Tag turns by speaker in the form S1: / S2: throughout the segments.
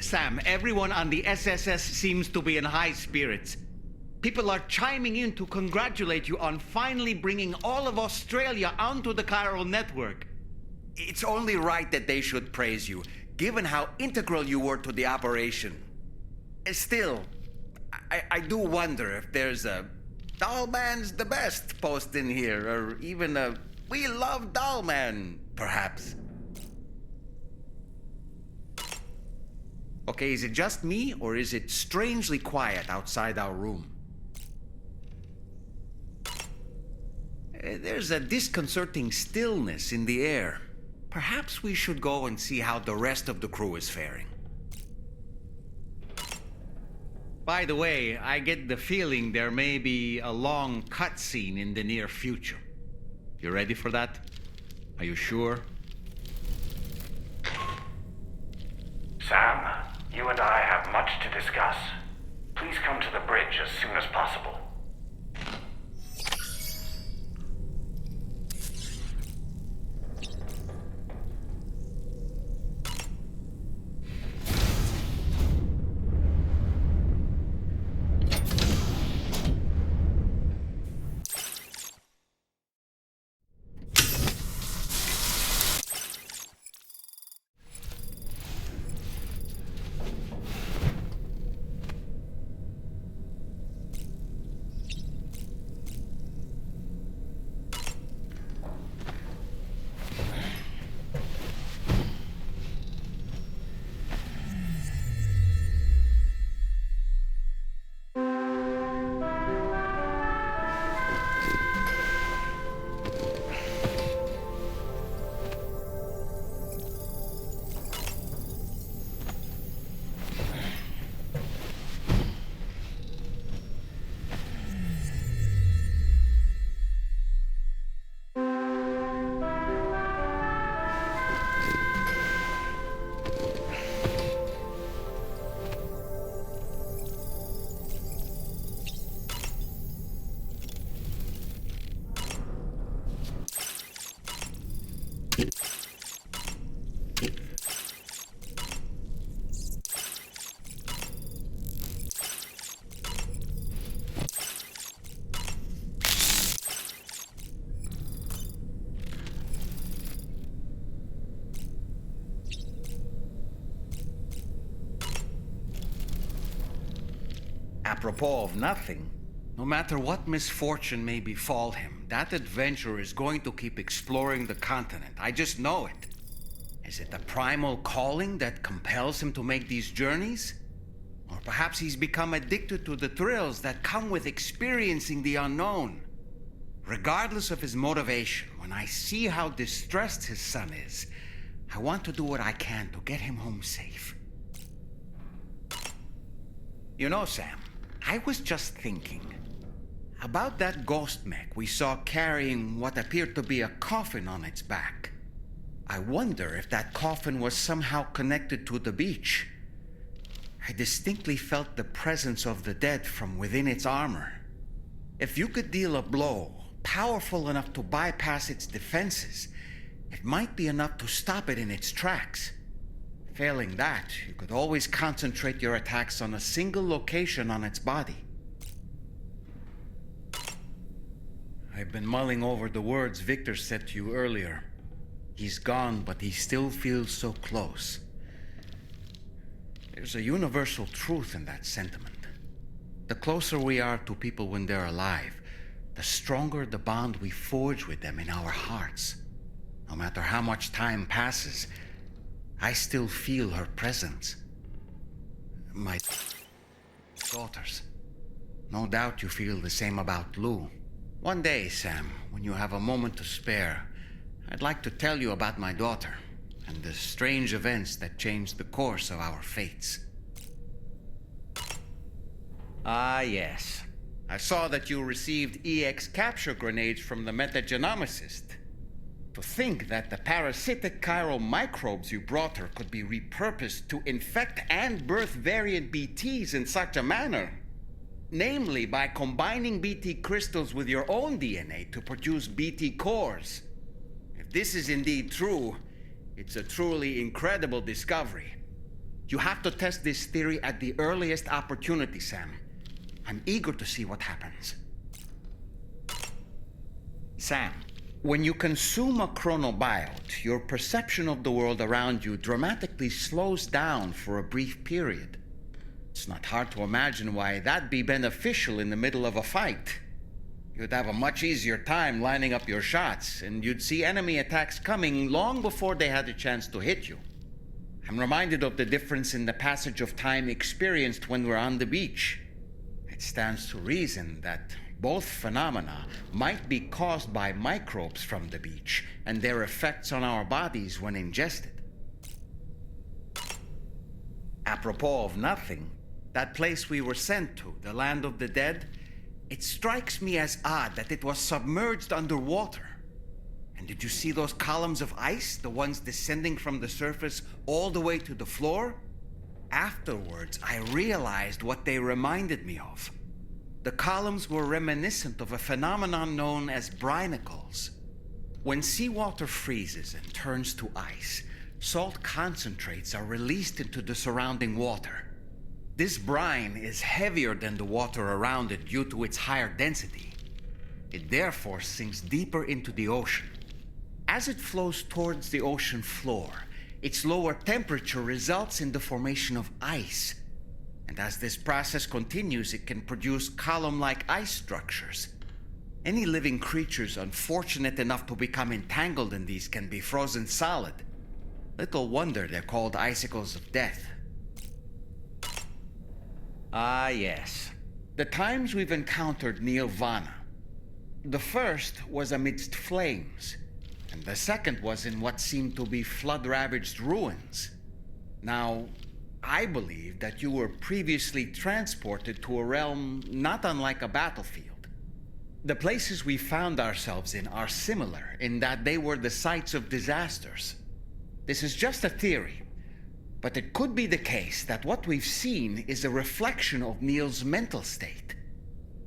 S1: Sam, everyone on the SSS seems to be in high spirits. People are chiming in to congratulate you on finally bringing all of Australia onto the chiral network.
S2: It's only right that they should praise you, given how integral you were to the operation. Still, I do wonder if there's a Dollman's the best post in here, or even a We Love Dollman, perhaps.
S1: Okay, is it just me, or is it strangely quiet outside our room? There's a disconcerting stillness in the air. Perhaps we should go and see how the rest of the crew is faring. By the way, I get the feeling there may be a long cutscene in the near future. You ready for that? Are you sure?
S3: Sam, you and I have much to discuss. Please come to the bridge as soon as possible.
S1: Apropos of nothing, no matter what misfortune may befall him, that adventurer is going to keep exploring the continent. I just know it. Is it the primal calling that compels him to make these journeys? Or perhaps he's become addicted to the thrills that come with experiencing the unknown. Regardless of his motivation, when I see how distressed his son is, I want to do what I can to get him home safe. You know, Sam, I was just thinking about that ghost mech we saw carrying what appeared to be a coffin on its back. I wonder if that coffin was somehow connected to the beach. I distinctly felt the presence of the dead from within its armor. If you could deal a blow powerful enough to bypass its defenses, it might be enough to stop it in its tracks. Failing that, you could always concentrate your attacks on a single location on its body. I've been mulling over the words Victor said to you earlier. He's gone, but he still feels so close. There's a universal truth in that sentiment. The closer we are to people when they're alive, the stronger the bond we forge with them in our hearts. No matter how much time passes, I still feel her presence. My daughters. No doubt you feel the same about Lou. One day, Sam, when you have a moment to spare, I'd like to tell you about my daughter and the strange events that changed the course of our fates. Ah, yes. I saw that you received EX capture grenades from the metagenomicist. To think that the parasitic chiral microbes you brought her could be repurposed to infect and birth variant BTs in such a manner. Namely, by combining BT crystals with your own DNA to produce BT cores. If this is indeed true, it's a truly incredible discovery. You have to test this theory at the earliest opportunity, Sam. I'm eager to see what happens. Sam, when you consume a chronobiot, your perception of the world around you dramatically slows down for a brief period. It's not hard to imagine why that'd be beneficial in the middle of a fight. You'd have a much easier time lining up your shots, and you'd see enemy attacks coming long before they had a chance to hit you. I'm reminded of the difference in the passage of time experienced when we're on the beach. It stands to reason that both phenomena might be caused by microbes from the beach and their effects on our bodies when ingested. Apropos of nothing, that place we were sent to, the land of the dead, it strikes me as odd that it was submerged underwater. And did you see those columns of ice, the ones descending from the surface all the way to the floor? Afterwards, I realized what they reminded me of. The columns were reminiscent of a phenomenon known as brinicles. When seawater freezes and turns to ice, salt concentrates are released into the surrounding water. This brine is heavier than the water around it due to its higher density. It therefore sinks deeper into the ocean. As it flows towards the ocean floor, its lower temperature results in the formation of ice. And as this process continues, it can produce column-like ice structures. Any living creatures unfortunate enough to become entangled in these can be frozen solid. Little wonder they're called icicles of death. Ah, yes. The times we've encountered Nirvana. The first was amidst flames, and the second was in what seemed to be flood-ravaged ruins. Now, I believe that you were previously transported to a realm not unlike a battlefield. The places we found ourselves in are similar in that they were the sites of disasters. This is just a theory, but it could be the case that what we've seen is a reflection of Neil's mental state.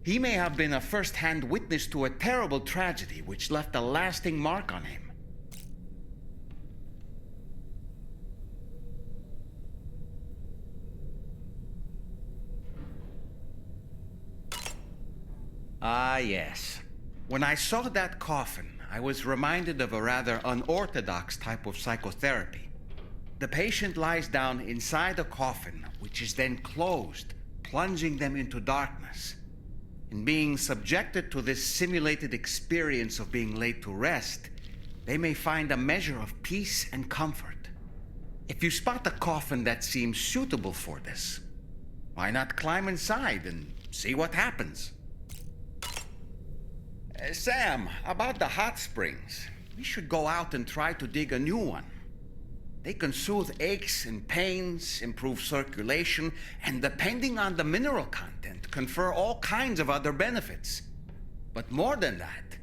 S1: He may have been a first-hand witness to a terrible tragedy which left a lasting mark on him. Ah, yes. When I saw that coffin, I was reminded of a rather unorthodox type of psychotherapy. The patient lies down inside a coffin, which is then closed, plunging them into darkness. In being subjected to this simulated experience of being laid to rest, they may find a measure of peace and comfort. If you spot a coffin that seems suitable for this, why not climb inside and see what happens? Sam, about the hot springs, we should go out and try to dig a new one. They can soothe aches and pains, improve circulation, and depending on the mineral content, confer all kinds of other benefits. But more than that,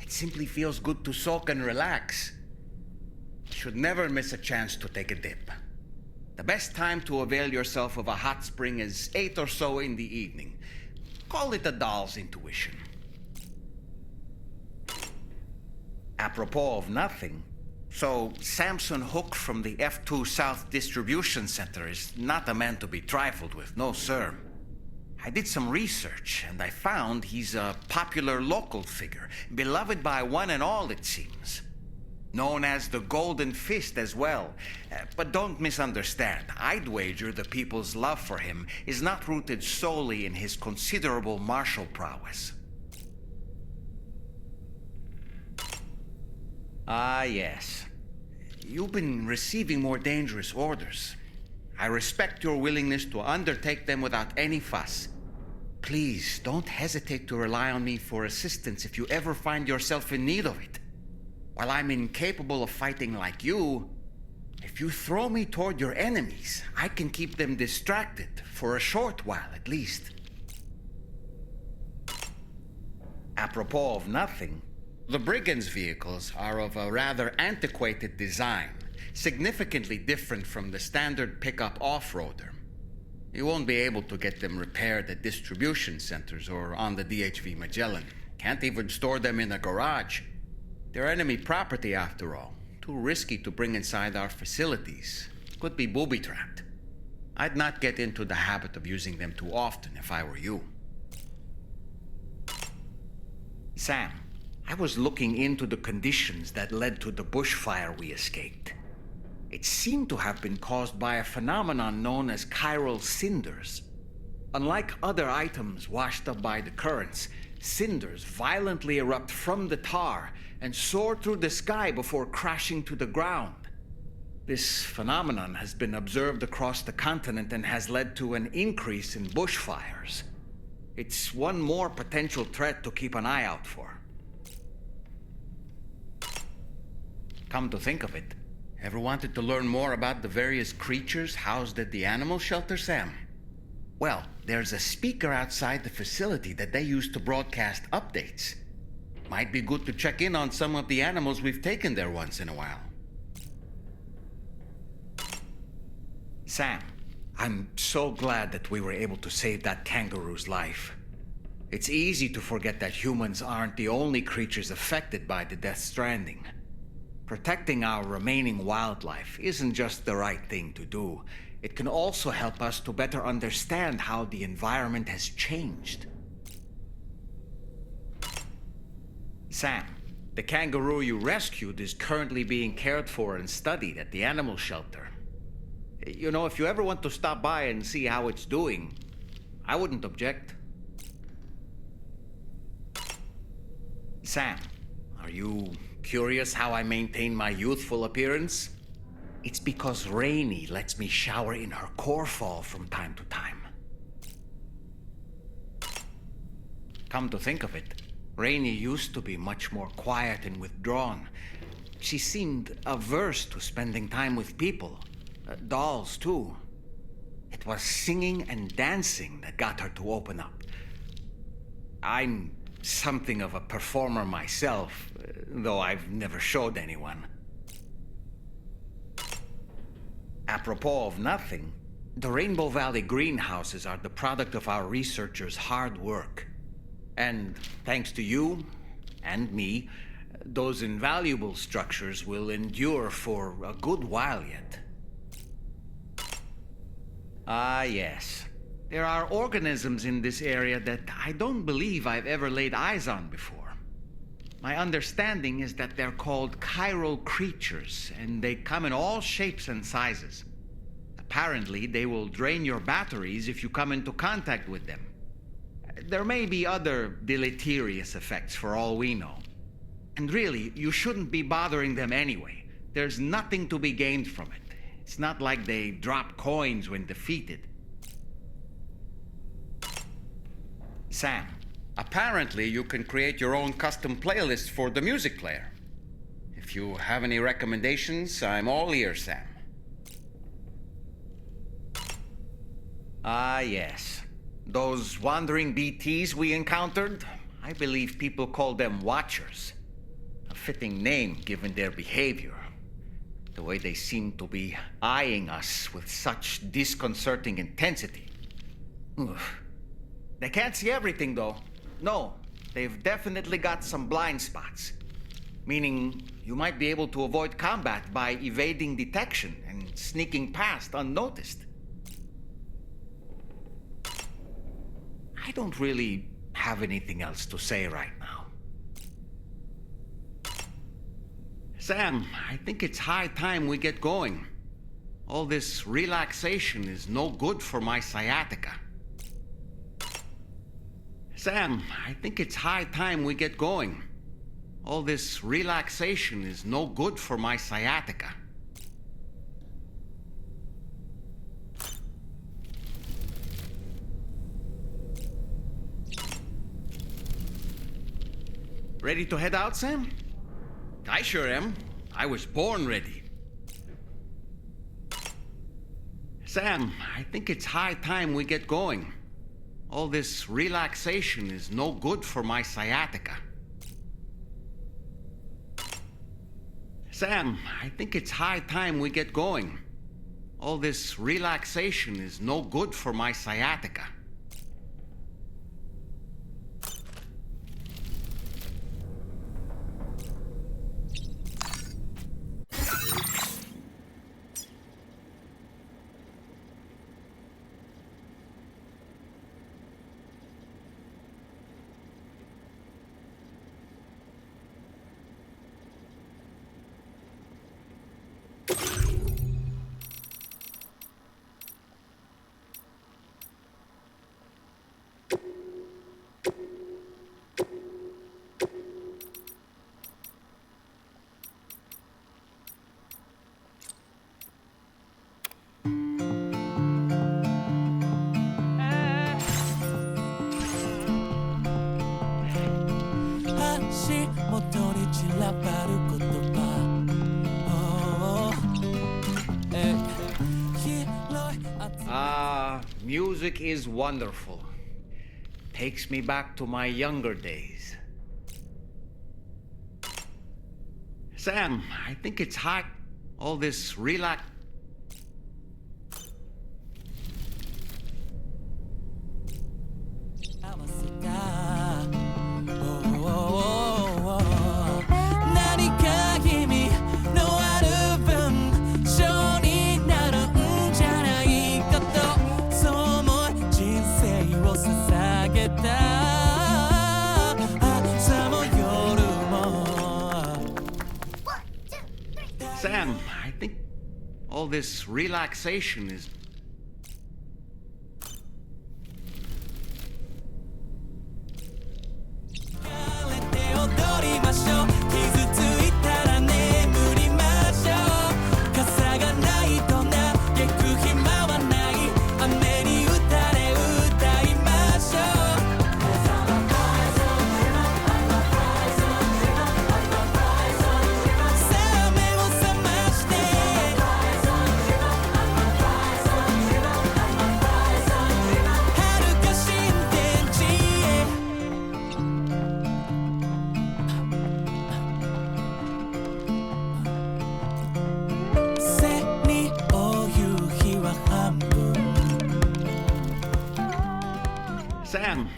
S1: it simply feels good to soak and relax. You should never miss a chance to take a dip. The best time to avail yourself of a hot spring is 8 or so in the evening. Call it a doll's intuition. Apropos of nothing, so Samson Hook from the F2 South Distribution Center is not a man to be trifled with, no sir. I did some research, and I found he's a popular local figure, beloved by one and all, it seems. Known as the Golden Fist as well. But don't misunderstand, I'd wager the people's love for him is not rooted solely in his considerable martial prowess. Ah, yes. You've been receiving more dangerous orders. I respect your willingness to undertake them without any fuss. Please, don't hesitate to rely on me for assistance if you ever find yourself in need of it. While I'm incapable of fighting like you, if you throw me toward your enemies, I can keep them distracted, for a short while at least. Apropos of nothing, the brigands' vehicles are of a rather antiquated design, significantly different from the standard pickup off-roader. You won't be able to get them repaired at distribution centers or on the DHV Magellan. Can't even store them in a garage. They're enemy property after all. Too risky to bring inside our facilities. Could be booby-trapped. I'd not get into the habit of using them too often if I were you.
S2: Sam, I was looking into the conditions that led to the bushfire we escaped. It seemed to have been caused by a phenomenon known as chiral cinders. Unlike other items washed up by the currents, cinders violently erupt from the tar and soar through the sky before crashing to the ground. This phenomenon has been observed across the continent and has led to an increase in bushfires. It's one more potential threat to keep an eye out for.
S1: Come to think of it, ever wanted to learn more about the various creatures housed at the animal shelter, Sam? Well, there's a speaker outside the facility that they use to broadcast updates. Might be good to check in on some of the animals we've taken there once in a while.
S2: Sam, I'm so glad that we were able to save that kangaroo's life. It's easy to forget that humans aren't the only creatures affected by the Death Stranding. Protecting our remaining wildlife isn't just the right thing to do. It can also help us to better understand how the environment has changed. Sam, the kangaroo you rescued is currently being cared for and studied at the animal shelter. You know, if you ever want to stop by and see how it's doing, I wouldn't object. Sam, are you curious how I maintain my youthful appearance? It's because Rainey lets me shower in her core fall from time to time. Come to think of it, Rainey used to be much more quiet and withdrawn. She seemed averse to spending time with people. Dolls, too. It was singing and dancing that got her to open up. I'm something of a performer myself, though I've never showed anyone. Apropos of nothing, the Rainbow Valley greenhouses are the product of our researchers' hard work. And thanks to you and me, those invaluable structures will endure for a good while yet. Ah, yes. There are organisms in this area that I don't believe I've ever laid eyes on before. My understanding is that they're called chiral creatures, and they come in all shapes and sizes. Apparently, they will drain your batteries if you come into contact with them. There may be other deleterious effects for all we know. And really, you shouldn't be bothering them anyway. There's nothing to be gained from it. It's not like they drop coins when defeated. Sam,
S1: Apparently, you can create your own custom playlist for the music player. If you have any recommendations, I'm all ears, Sam.
S2: ah, yes. Those wandering BTs we encountered, I believe people call them Watchers. A fitting name given their behavior. The way they seem to be eyeing us with such disconcerting intensity. Oof. They can't see everything, though. No, they've definitely got some blind spots. Meaning, you might be able to avoid combat by evading detection and sneaking past unnoticed. I don't really have anything else to say right now. Sam, I think it's high time we get going. All this relaxation is no good for my sciatica. Sam, I think it's high time we get going. All this relaxation is no good for my sciatica. Ready to head out, Sam?
S1: I sure am. I was born ready.
S2: Sam, I think it's high time we get going. All this relaxation is no good for my sciatica. Sam, I think it's high time we get going. All this relaxation is no good for my sciatica.
S1: Music is wonderful. Takes me back to my younger days. Sam, I think it's hot. All this relax. Sam, I think all this relaxation is... Sam,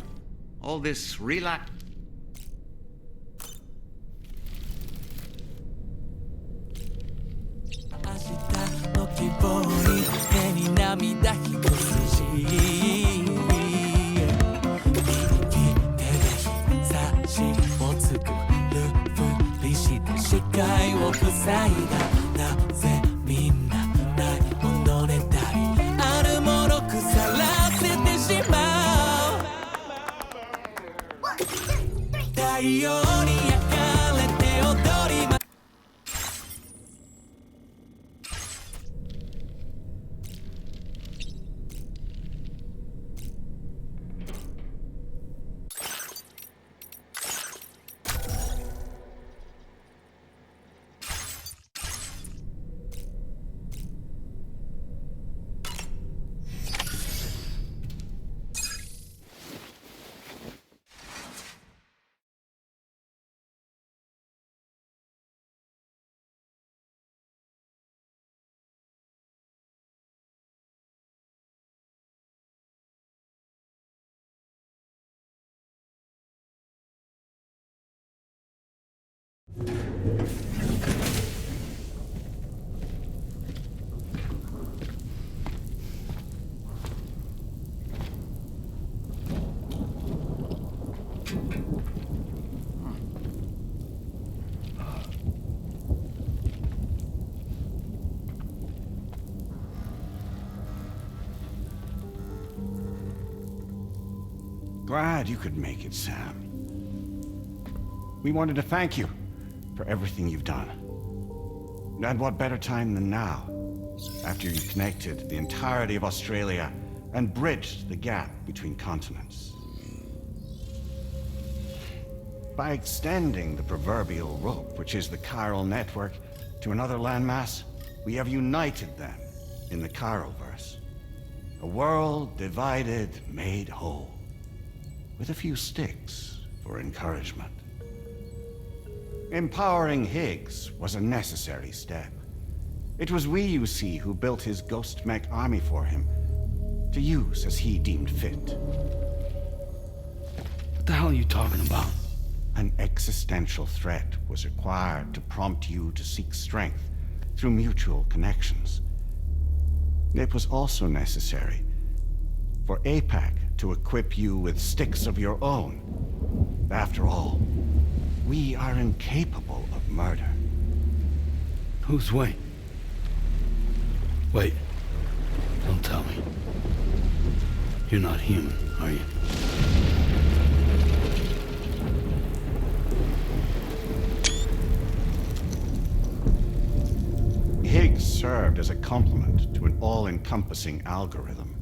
S1: all this relax...
S4: Glad you could make it, Sam. We wanted to thank you for everything you've done. And what better time than now, after you connected the entirety of Australia and bridged the gap between continents. By extending the proverbial rope, which is the chiral network, to another landmass, we have united them in the Chiroverse. A world divided, made whole. With a few sticks for encouragement. Empowering Higgs was a necessary step. It was we, you see, who built his ghost mech army for him, to use as he deemed fit.
S5: What the hell are you talking about?
S4: An existential threat was required to prompt you to seek strength through mutual connections. It was also necessary for APAC to equip you with sticks of your own. After all, we are incapable of murder.
S5: Who's we? Wait. Don't tell me. You're not human, are you?
S4: Higgs served as a complement to an all-encompassing algorithm.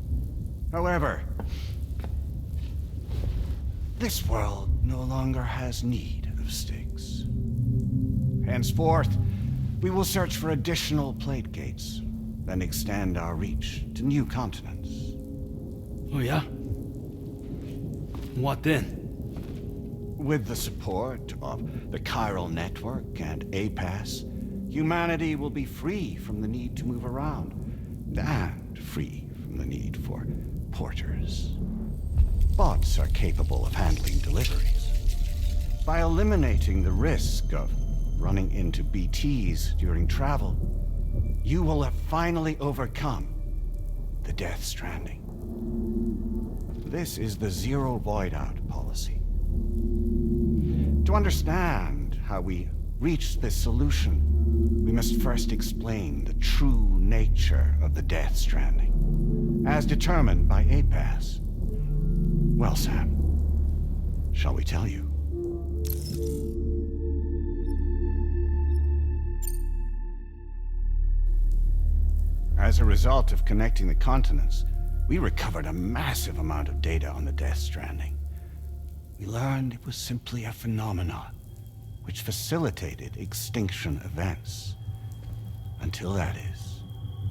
S4: However, this world no longer has need of Styx. Henceforth, we will search for additional plate gates, then extend our reach to new continents.
S5: Oh yeah? What then?
S4: With the support of the Chiral Network and APAS, humanity will be free from the need to move around, and free from the need for porters. Bots are capable of handling deliveries. By eliminating the risk of running into BTs during travel, you will have finally overcome the Death Stranding. This is the Zero Void-Out policy. To understand how we reached this solution, we must first explain the true nature of the Death Stranding, as determined by APAS. Well, Sam, shall we tell you? As a result of connecting the continents, we recovered a massive amount of data on the Death Stranding. We learned it was simply a phenomenon which facilitated extinction events. Until that is,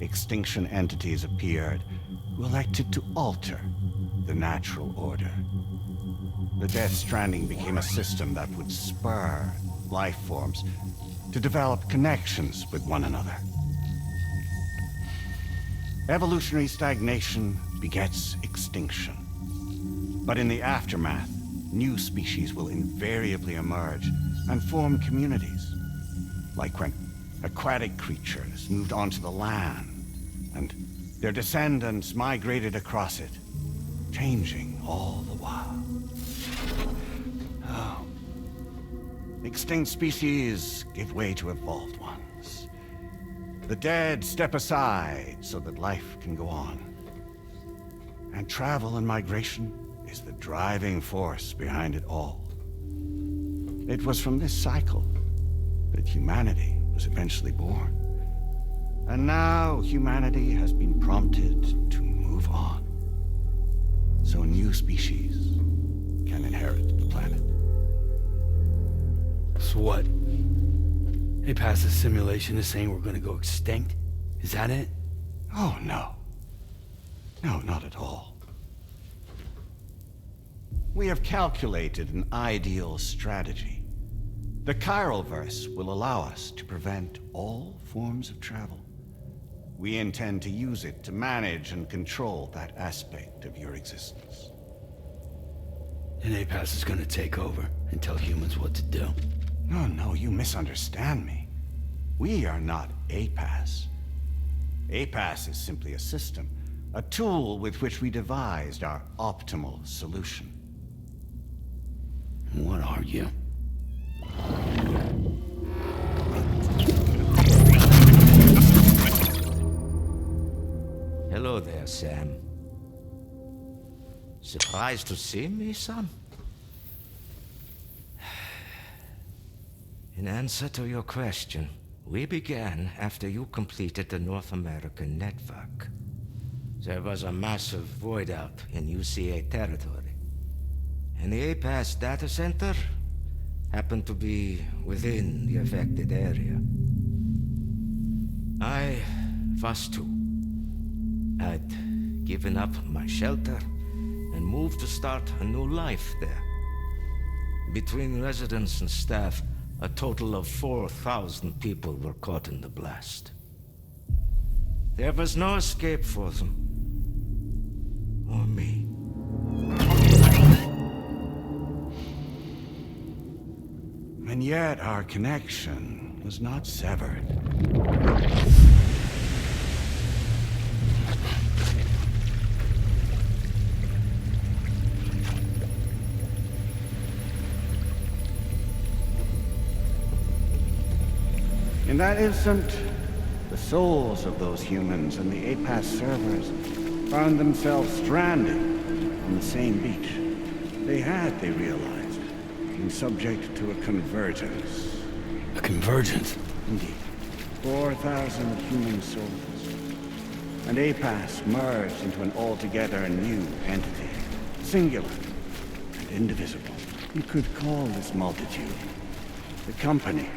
S4: extinction entities appeared who elected to alter the natural order. The Death Stranding became a system that would spur life forms to develop connections with one another. Evolutionary stagnation begets extinction. But in the aftermath, new species will invariably emerge and form communities. Like when aquatic creatures moved onto the land, and their descendants migrated across it, changing all the while. Oh. Extinct species give way to evolved ones. The dead step aside so that life can go on. And travel and migration is the driving force behind it all. It was from this cycle that humanity was eventually born. And now humanity has been prompted to move on. So new species can inherit the planet.
S5: So what? APAS's simulation is saying we're gonna go extinct? Is that it?
S4: Oh, no. No, not at all. We have calculated an ideal strategy. The Chiralverse will allow us to prevent all forms of travel. We intend to use it to manage and control that aspect of your existence.
S5: And APAS is gonna take over and tell humans what to do.
S4: No, you misunderstand me. We are not APAS. APAS is simply a system, a tool with which we devised our optimal solution.
S5: What are you?
S6: Hello there, Sam. Surprised to see me, son? In answer to your question, we began after you completed the North American network. There was a massive void out in UCA territory, and the APAS data center happened to be within the affected area. I was too. I'd given up my shelter and moved to start a new life there. Between residents and staff, a total of 4,000 people were caught in the blast. There was no escape for them. Or me.
S4: And yet our connection was not severed. In that instant, the souls of those humans and the APAS servers found themselves stranded on the same beach. They realized, been subject to a convergence.
S5: A convergence?
S4: Indeed. 4,000 human souls. And APAS merged into an altogether new entity. Singular and indivisible. You could call this multitude the company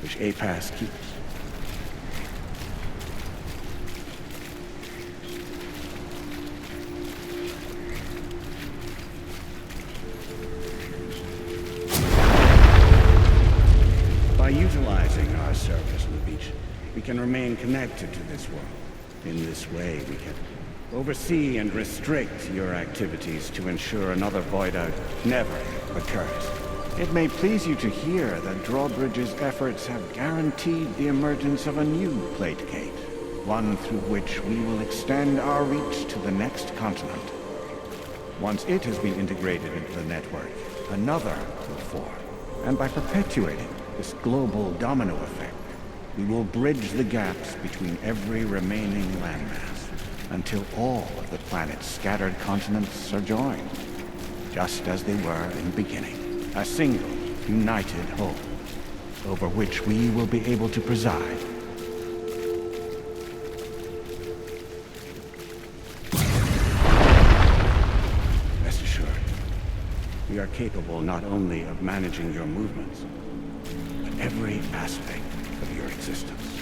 S4: which APAS keeps. By utilizing our service, Lubitsch, we can remain connected to this world. In this way, we can oversee and restrict your activities to ensure another void out never occurs. It may please you to hear that Drawbridge's efforts have guaranteed the emergence of a new plate gate, one through which we will extend our reach to the next continent. Once it has been integrated into the network, another will form. And by perpetuating this global domino effect, we will bridge the gaps between every remaining landmass until all of the planet's scattered continents are joined, just as they were in the beginning. A single, united whole, over which we will be able to preside. Rest assured, we are capable not only of managing your movements, but every aspect of your existence.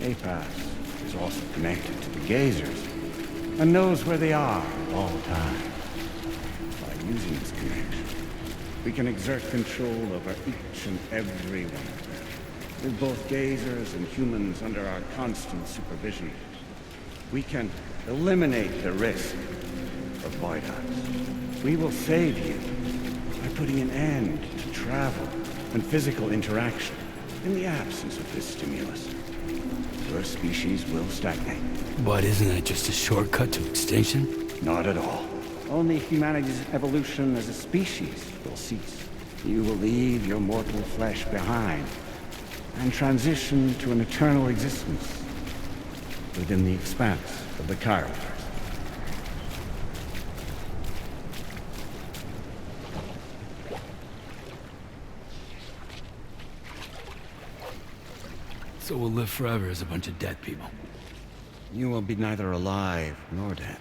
S4: APAS is also connected to the gazers, and knows where they are at all times. By using this connection, we can exert control over each and every one of them. With both gazers and humans under our constant supervision, we can eliminate the risk of voidouts. We will save you by putting an end to travel and physical interaction. In the absence of this stimulus, your species will stagnate.
S5: But isn't that just a shortcut to extinction?
S4: Not at all. Only humanity's evolution as a species will cease. You will leave your mortal flesh behind and transition to an eternal existence within the expanse of the Chiroverse.
S5: So we'll live forever as a bunch of dead people.
S4: You will be neither alive nor dead,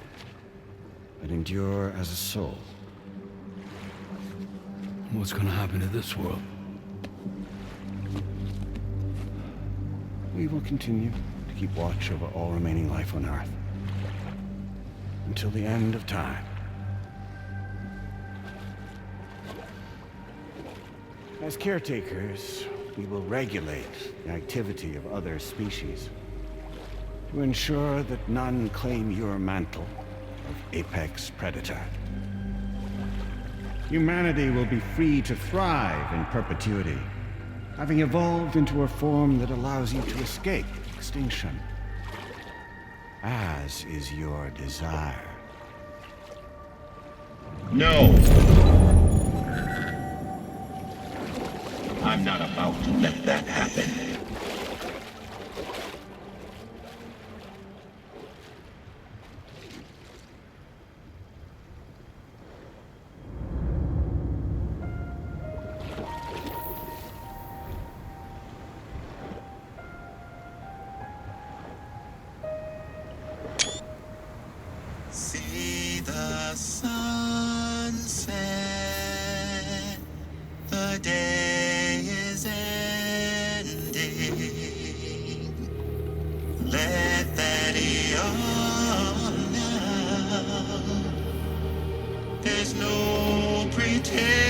S4: but endure as a soul.
S5: What's gonna happen to this world?
S4: We will continue to keep watch over all remaining life on Earth until the end of time. As caretakers, we will regulate the activity of other species to ensure that none claim your mantle of apex predator. Humanity will be free to thrive in perpetuity, having evolved into a form that allows you to escape extinction, as is your desire.
S7: No! I'm not about to let that happen.
S8: See the sunset, the day is ending. Let that yawn now. There's no pretending.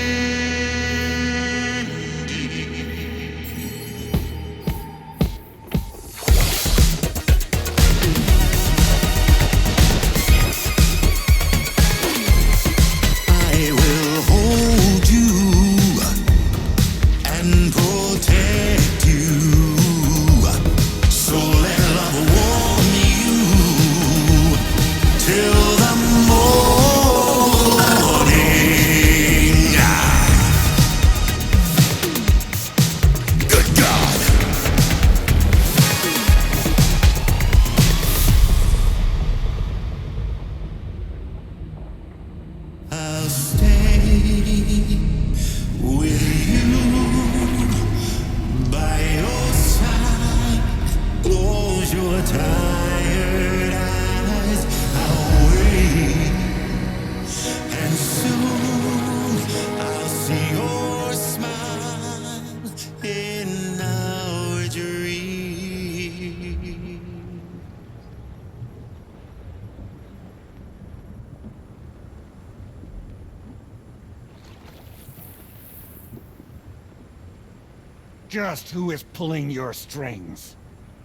S4: just who is pulling your strings.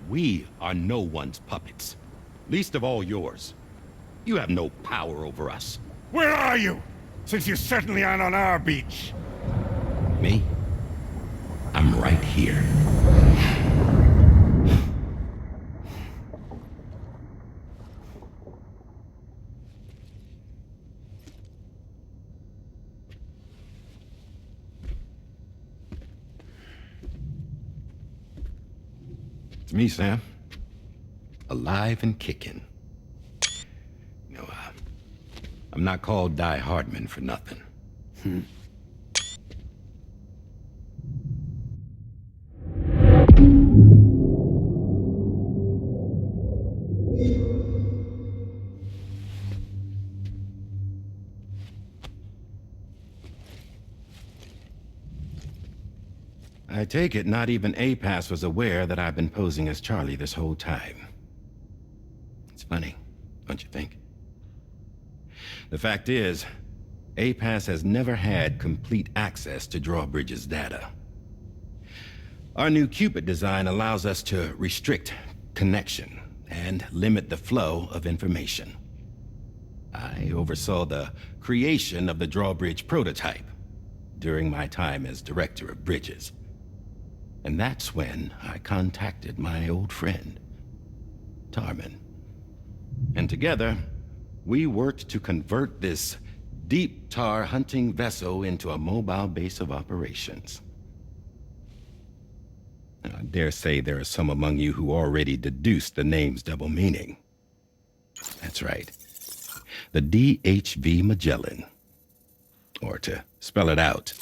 S9: We are no one's puppets. Least of all yours. You have no power over us.
S4: Where are you? Since you certainly aren't on our beach.
S9: Me? I'm right here. It's me, Sam. Alive and kicking. No, I'm not called Die Hardman for nothing. I take it not even APAS was aware that I've been posing as Charlie this whole time. It's funny, don't you think? The fact is, APAS has never had complete access to Drawbridge's data. Our new Cupid design allows us to restrict connection and limit the flow of information. I oversaw the creation of the Drawbridge prototype during my time as Director of Bridges. And that's when I contacted my old friend, Tarman. And together, we worked to convert this deep tar hunting vessel into a mobile base of operations. I dare say there are some among you who already deduced the name's double meaning. That's right. The DHV Magellan. Or to spell it out,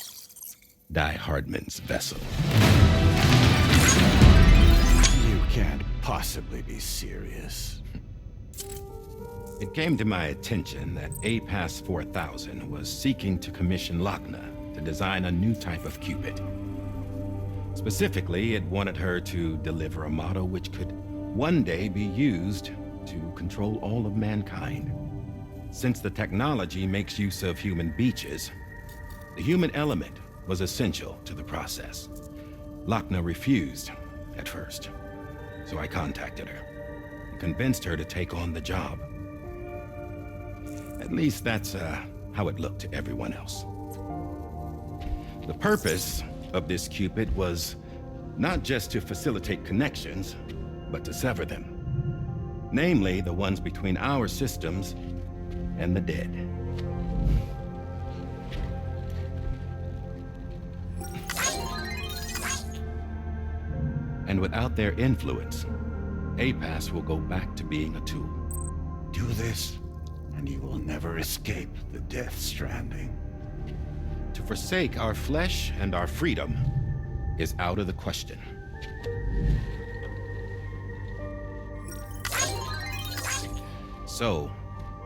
S9: Die Hardman's vessel.
S4: You can't possibly be serious.
S9: It came to my attention that APAS 4000 was seeking to commission Lochna to design a new type of Cupid. Specifically, it wanted her to deliver a model which could one day be used to control all of mankind. Since the technology makes use of human beaches, the human element was essential to the process. Lochna refused at first, so I contacted her and convinced her to take on the job. At least that's how it looked to everyone else. The purpose of this Cupid was not just to facilitate connections, but to sever them. Namely, the ones between our systems and the dead. And without their influence, APAS will go back to being a tool.
S4: Do this, and you will never escape the death stranding.
S9: To forsake our flesh and our freedom is out of the question. So,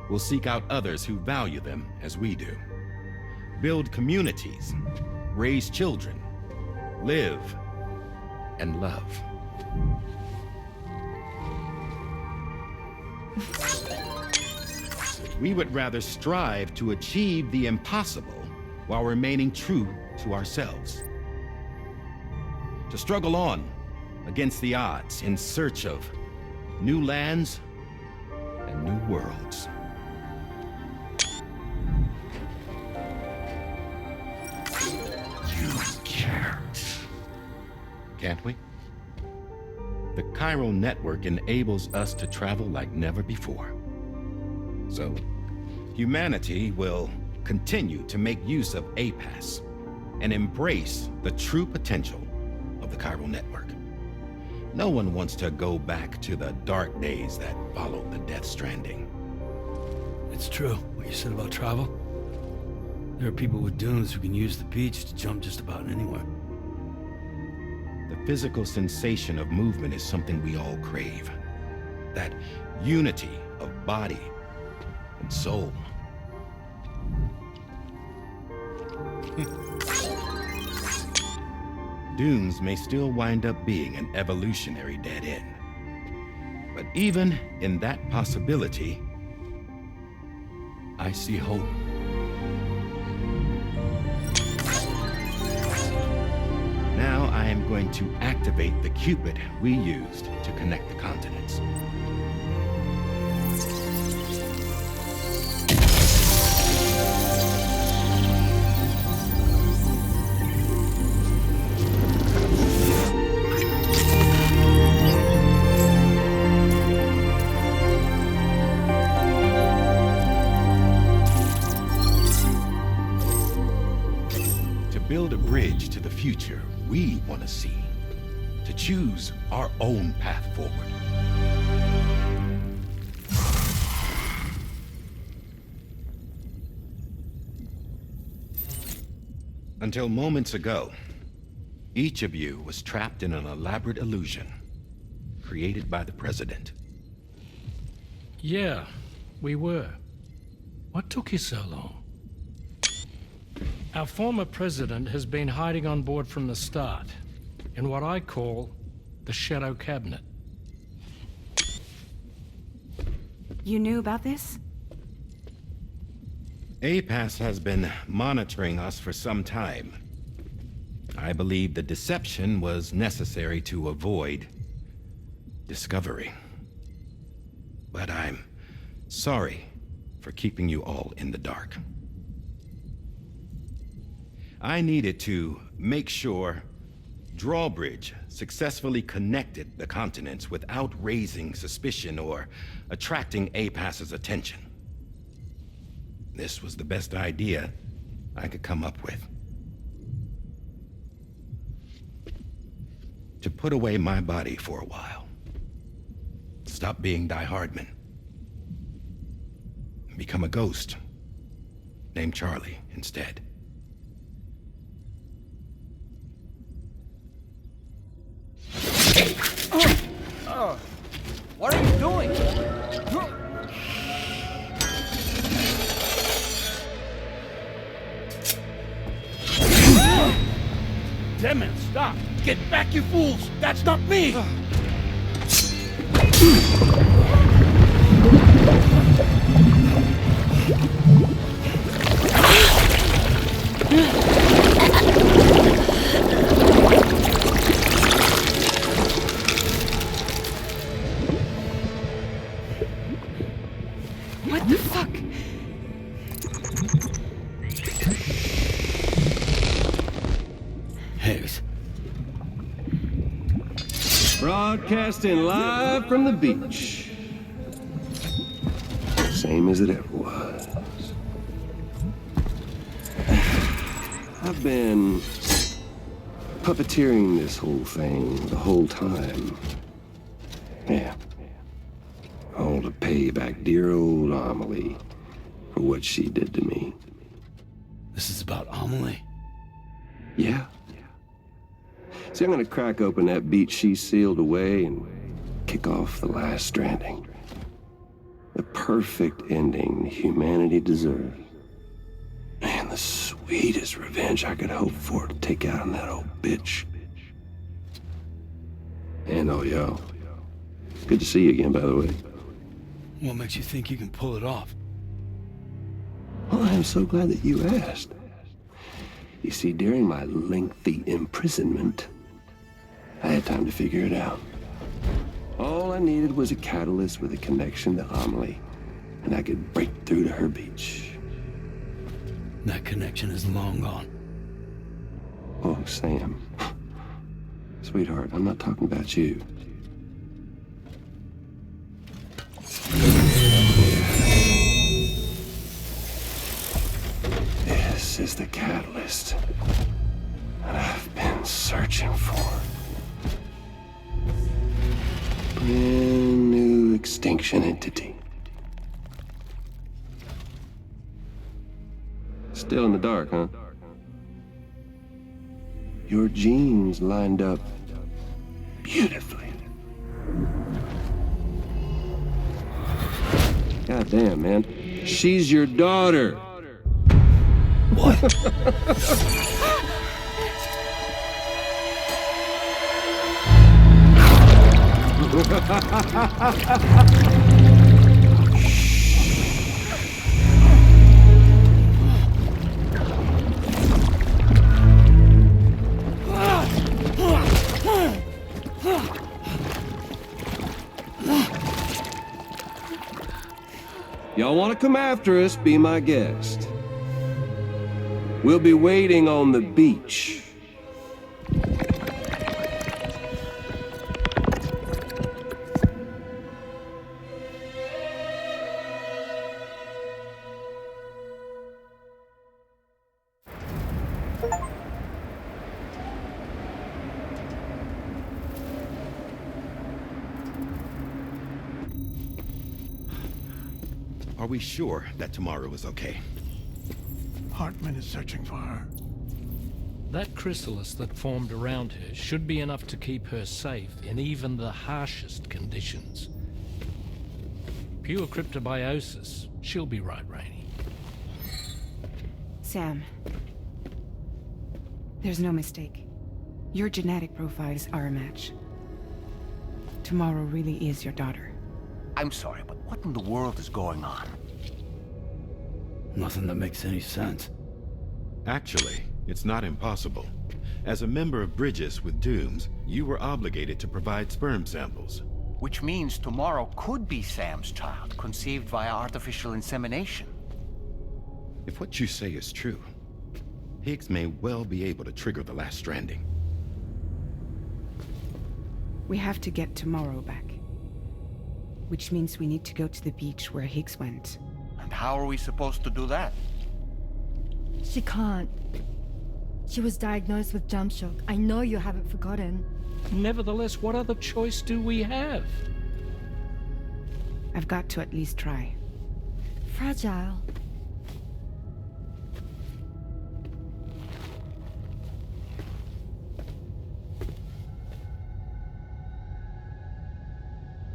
S9: we'll seek out others who value them as we do. Build communities, raise children, live, and love. We would rather strive to achieve the impossible while remaining true to ourselves. To struggle on against the odds in search of new lands and new worlds.
S4: You can't.
S9: Can't we? The chiral network enables us to travel like never before. So, humanity will continue to make use of APAS and embrace the true potential of the chiral network. No one wants to go back to the dark days that followed the death stranding.
S5: It's true, what you said about travel. There are people with dunes who can use the beach to jump just about anywhere.
S9: The physical sensation of movement is something we all crave. That unity of body and soul. Dunes may still wind up being an evolutionary dead end. But even in that possibility, I see hope. Now I am going going to activate the Cupid we used to connect the continents. Build a bridge to the future we want to see, to choose our own path forward. Until moments ago, each of you was trapped in an elaborate illusion created by the President.
S10: Yeah, we were. What took you so long? Our former president has been hiding on board from the start, in what I call the Shadow Cabinet.
S11: You knew about this?
S9: APAS has been monitoring us for some time. I believe the deception was necessary to avoid discovery. But I'm sorry for keeping you all in the dark. I needed to make sure Drawbridge successfully connected the continents without raising suspicion or attracting APAS's attention. This was the best idea I could come up with. To put away my body for a while. Stop being Die Hardman. Become a ghost. Named Charlie instead.
S12: What are you doing?
S5: Damn it, stop! Get back, you fools! That's not me!
S11: What the fuck?
S5: Higgs.
S13: Broadcasting live from the beach. Same as it ever was. I've been puppeteering this whole thing the whole time. Yeah. All to pay back dear old Amelie for what she did to me.
S5: This is about Amelie?
S13: Yeah. See, I'm gonna crack open that beach she sealed away and kick off the last stranding. The perfect ending humanity deserves. And the sweetest revenge I could hope for to take out on that old bitch. And oh, yo. Good to see you again, by the way.
S5: What makes you think you can pull it off?
S13: Well, I'm so glad that you asked. You see, during my lengthy imprisonment, I had time to figure it out. All I needed was a catalyst with a connection to Amelie, and I could break through to her beach.
S5: That connection is long gone.
S13: Oh, Sam. Sweetheart, I'm not talking about you. This is the catalyst that I've been searching for. Brand new extinction entity. Still in the dark, huh? Your genes lined up beautifully. God damn, man. She's your daughter.
S5: What?
S13: y'all want to come after us, be my guest. We'll be waiting on the beach.
S9: Are we sure that tomorrow is okay?
S12: Hartman is searching for her.
S10: That chrysalis that formed around her should be enough to keep her safe in even the harshest conditions. Pure cryptobiosis. She'll be right, Rainey.
S11: Sam. There's no mistake. Your genetic profiles are a match. Tomorrow really is your daughter.
S2: I'm sorry, but what in the world is going on?
S5: Nothing that makes any sense.
S9: Actually, it's not impossible. As a member of Bridges with Dooms, you were obligated to provide sperm samples.
S2: Which means tomorrow could be Sam's child, conceived via artificial insemination.
S9: If what you say is true, Higgs may well be able to trigger the last stranding.
S11: We have to get tomorrow back. Which means we need to go to the beach where Higgs went.
S2: And how are we supposed to do that?
S14: She can't. She was diagnosed with jump shock. I know you haven't forgotten.
S10: Nevertheless, what other choice do we have?
S11: I've got to at least try.
S14: Fragile.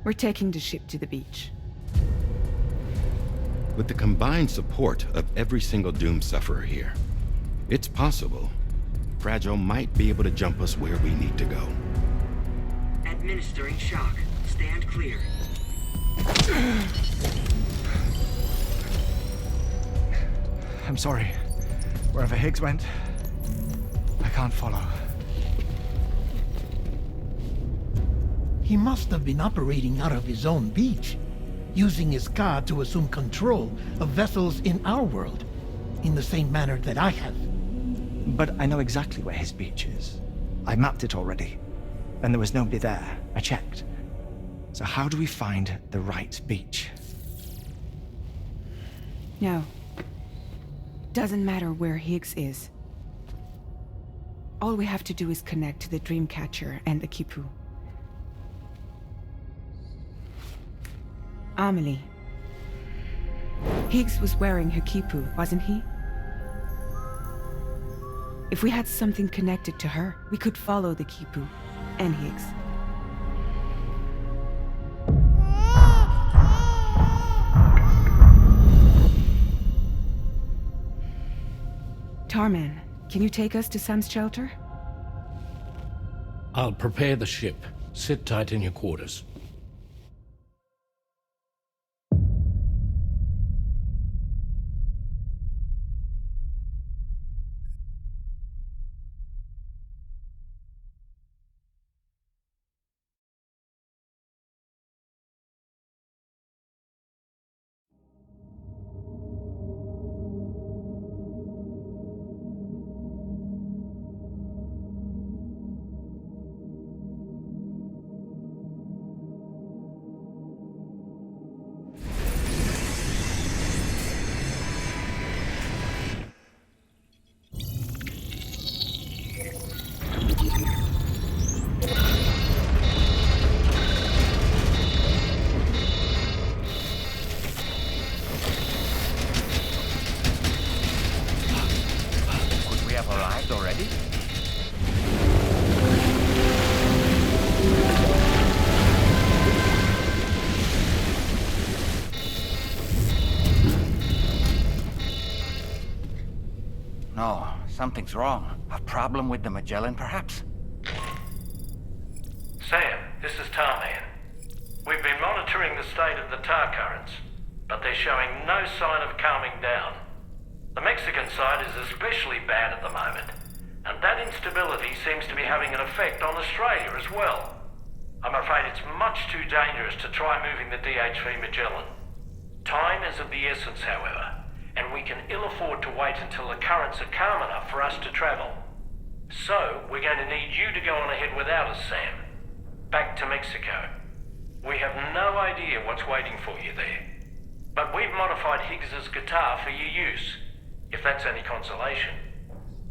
S11: We're taking the ship to the beach.
S9: With the combined support of every single Doom sufferer here, it's possible Fragile might be able to jump us where we need to go.
S15: Administering shock. Stand clear.
S12: I'm sorry. Wherever Higgs went, I can't follow. He must have been operating out of his own beach, using his car to assume control of vessels in our world, in the same manner that I have.
S16: But I know exactly where his beach is. I mapped it already, and there was nobody there. I checked. So how do we find the right beach?
S11: No. Doesn't matter where Higgs is. All we have to do is connect to the Dreamcatcher and the Kipu. Amelie. Higgs was wearing her Kipu, wasn't he? If we had something connected to her, we could follow the Kipu and Higgs. Tarman, can you take us to Sam's shelter?
S10: I'll prepare the ship. Sit tight in your quarters.
S2: Something's wrong. A problem with the Magellan, perhaps?
S3: Sam, this is Tarman. We've been monitoring the state of the tar currents, but they're showing no sign of calming down. The Mexican side is especially bad at the moment, and that instability seems to be having an effect on Australia as well. I'm afraid it's much too dangerous to try moving the DHV Magellan. Time is of the essence, however, and we can ill afford to wait until the currents are calm enough for us to travel. So, we're going to need you to go on ahead without us, Sam. Back to Mexico. We have no idea what's waiting for you there. But we've modified Higgs's guitar for your use, if that's any consolation.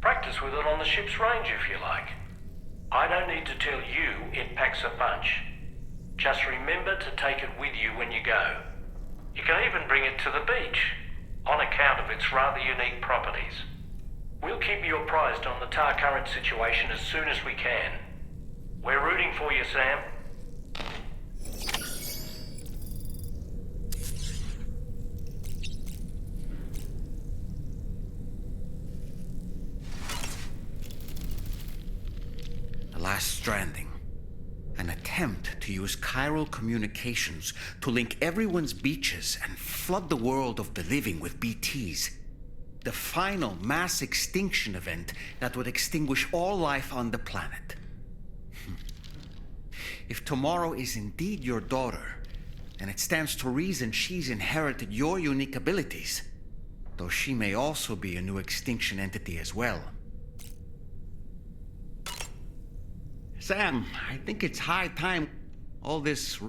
S3: Practice with it on the ship's range if you like. I don't need to tell you it packs a punch. Just remember to take it with you when you go. You can even bring it to the beach, on account of its rather unique properties. We'll keep you apprised on the tar current situation as soon as we can. We're rooting for you, Sam.
S1: The last stranding. An attempt to use chiral communications to link everyone's beaches and flood the world of the living with BTs. The final mass extinction event that would extinguish all life on the planet. If tomorrow is indeed your daughter, then it stands to reason she's inherited your unique abilities, though she may also be a new extinction entity as well. Sam, I think it's high time all this